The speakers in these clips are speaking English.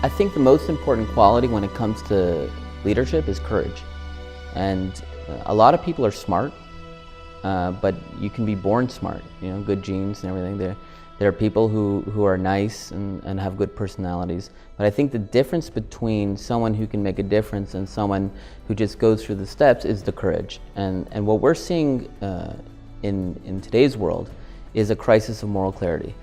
I think the most important quality when it comes to leadership is courage. And a lot of people are smart, but you can be born smart, you know, good genes and everything. There are people who are nice and have good personalities. But I think the difference between someone who can make a difference and someone who just goes through the steps is the courage. And what we're seeing in today's world is a crisis of moral clarity.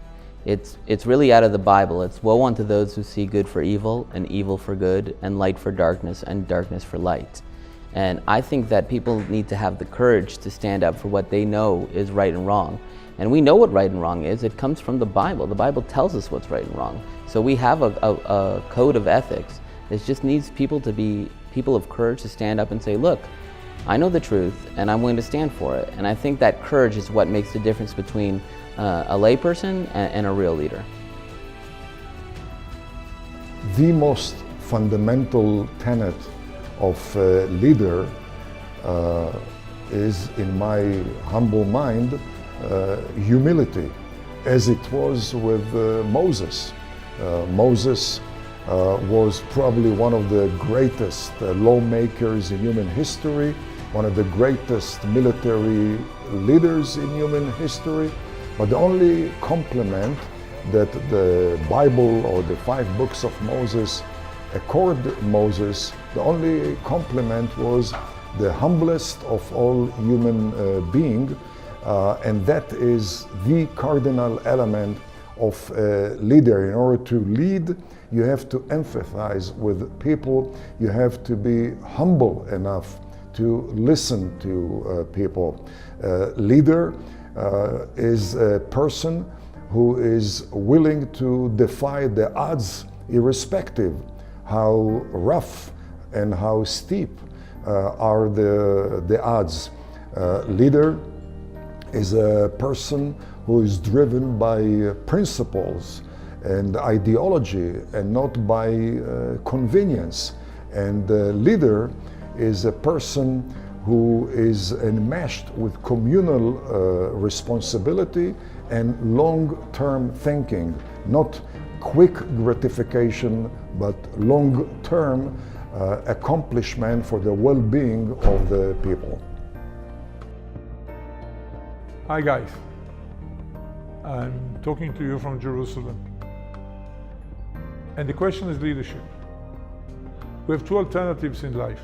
It's really out of the Bible. It's woe unto those who see good for evil and evil for good and light for darkness and darkness for light. And I think that people need to have the courage to stand up for what they know is right and wrong. And we know what right and wrong is. It comes from the Bible. The Bible tells us what's right and wrong. So we have a code of ethics. It just needs people to be people of courage to stand up and say, look, I know the truth and I'm willing to stand for it. And I think that courage is what makes the difference between a layperson and a real leader. The most fundamental tenet of a leader is, in my humble mind, humility, as it was with Moses. Moses was probably one of the greatest lawmakers in human history, one of the greatest military leaders in human history. But the only compliment that the Bible or the 5 books of Moses accorded Moses, the only compliment was the humblest of all human being, and that is the cardinal element of a leader. In order to lead, you have to empathize with people, you have to be humble enough to listen to people. Leader is a person who is willing to defy the odds, irrespective how rough and how steep are the odds. Leader is a person who is driven by principles and ideology and not by convenience. And leader is a person who is enmeshed with communal responsibility and long-term thinking, not quick gratification, but long-term accomplishment for the well-being of the people. Hi guys, I'm talking to you from Jerusalem. And the question is leadership. We have 2 alternatives in life.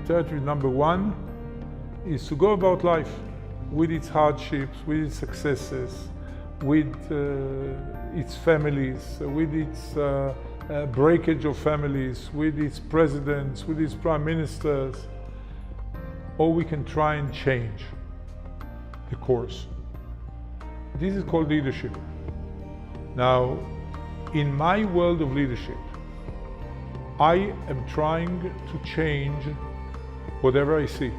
Alternative number 1 is to go about life with its hardships, with its successes, with its families, with its breakage of families, with its presidents, with its prime ministers. Or we can try and change the course. This is called leadership. Now, in my world of leadership, I am trying to change whatever I see,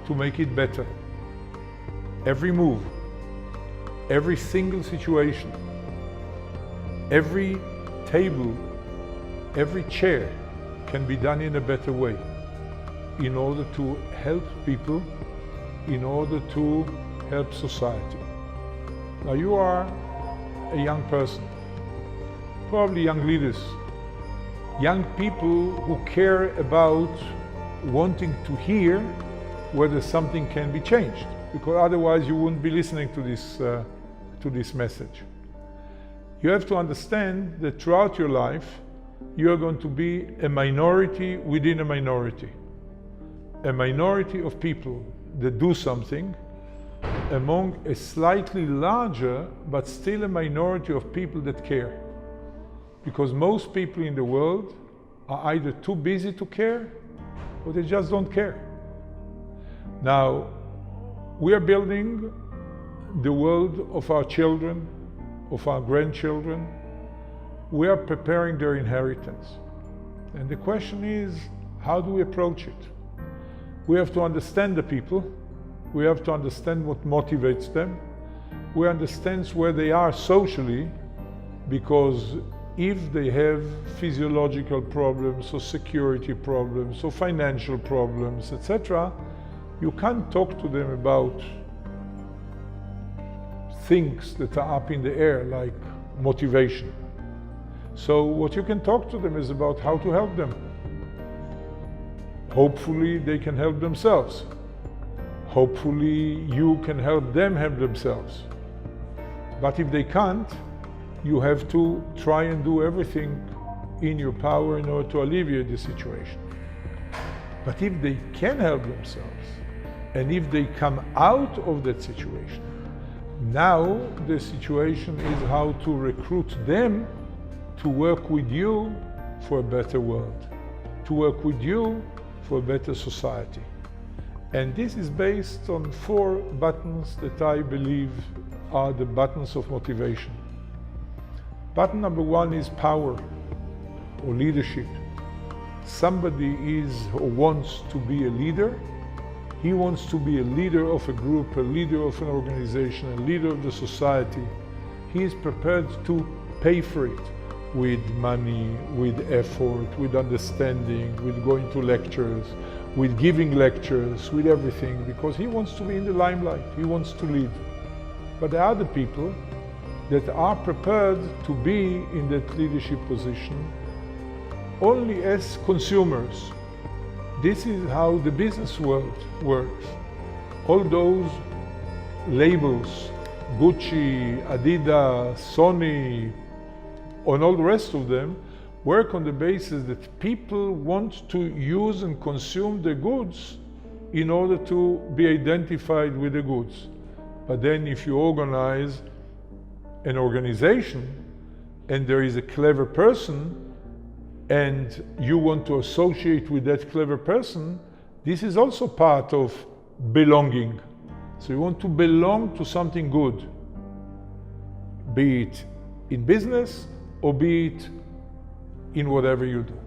to make it better. Every move, every single situation, every table, every chair can be done in a better way in order to help people, in order to help society. Now you are a young person, probably young leaders, young people who care about wanting to hear whether something can be changed, because otherwise you wouldn't be listening to this message. You have to understand that throughout your life, you are going to be a minority within a minority of people that do something among a slightly larger, but still a minority of people that care. Because most people in the world are either too busy to care, or they just don't care. Now, we are building the world of our children, of our grandchildren. We are preparing their inheritance. And the question is, how do we approach it? We have to understand the people. We have to understand what motivates them. We understand where they are socially, because if they have physiological problems or security problems or financial problems, etc., you can't talk to them about things that are up in the air like motivation. So what you can talk to them is about how to help them. Hopefully they can help themselves. Hopefully you can help them help themselves. But if they can't, you have to try and do everything in your power in order to alleviate the situation. But if they can help themselves, and if they come out of that situation, now the situation is how to recruit them to work with you for a better world, to work with you for a better society. And this is based on 4 buttons that I believe are the buttons of motivation. Button number 1 is power or leadership. Somebody is or wants to be a leader. He wants to be a leader of a group, a leader of an organization, a leader of the society. He is prepared to pay for it with money, with effort, with understanding, with going to lectures, with giving lectures, with everything, because he wants to be in the limelight, he wants to lead. But there are other people that are prepared to be in that leadership position only as consumers. This is how the business world works. All those labels, Gucci, Adidas, Sony, and all the rest of them, work on the basis that people want to use and consume the goods in order to be identified with the goods. But then if you organize an organization and there is a clever person and you want to associate with that clever person, this is also part of belonging. So you want to belong to something good, be it in business or be it in whatever you do.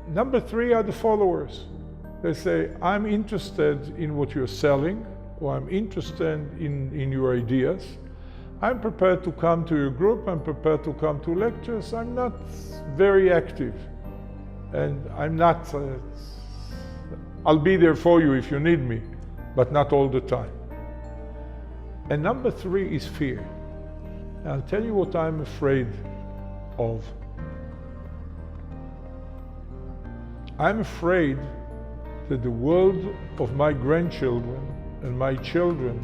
Number 3 are the followers. They say, I'm interested in what you're selling, or I'm interested in your ideas. I'm prepared to come to your group, I'm prepared to come to lectures. I'm not very active, and I'm not, I'll be there for you if you need me, but not all the time. And number 3 is fear. And I'll tell you what I'm afraid of. I'm afraid that the world of my grandchildren and my children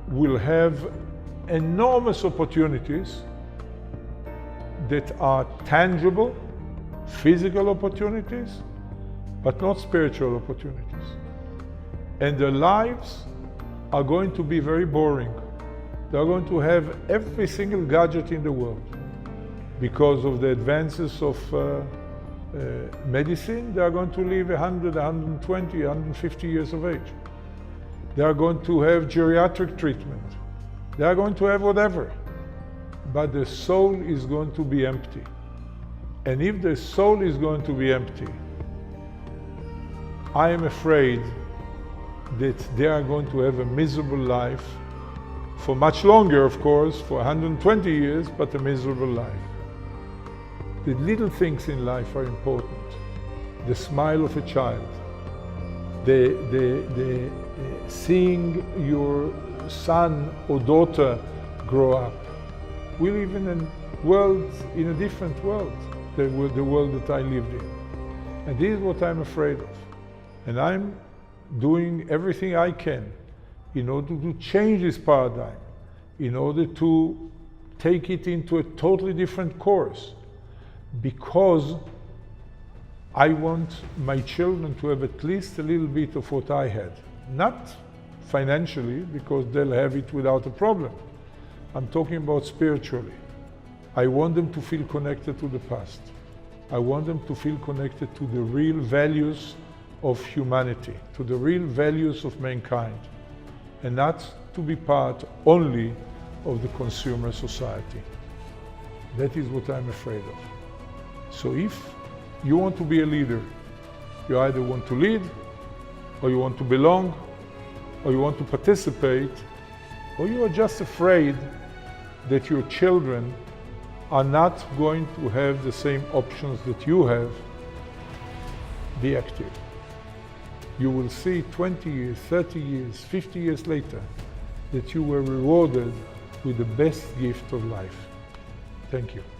will have enormous opportunities that are tangible, physical opportunities, but not spiritual opportunities. And their lives are going to be very boring. They're going to have every single gadget in the world. Because of the advances of medicine, they are going to live 100, 120, 150 years of age. They are going to have geriatric treatment. They are going to have whatever. But the soul is going to be empty. And if the soul is going to be empty, I am afraid that they are going to have a miserable life for much longer, of course, for 120 years, but a miserable life. The little things in life are important. The smile of a child, the seeing your son or daughter grow up. We live in a different world than the world that I lived in. And this is what I'm afraid of. And I'm doing everything I can in order to change this paradigm, in order to take it into a totally different course, because I want my children to have at least a little bit of what I had. Not financially, because they'll have it without a problem. I'm talking about spiritually. I want them to feel connected to the past. I want them to feel connected to the real values of humanity, to the real values of mankind, and not to be part only of the consumer society. That is what I'm afraid of. So if you want to be a leader, you either want to lead, or you want to belong, or you want to participate, or you are just afraid that your children are not going to have the same options that you have. Be active. You will see 20 years, 30 years, 50 years later that you were rewarded with the best gift of life. Thank you.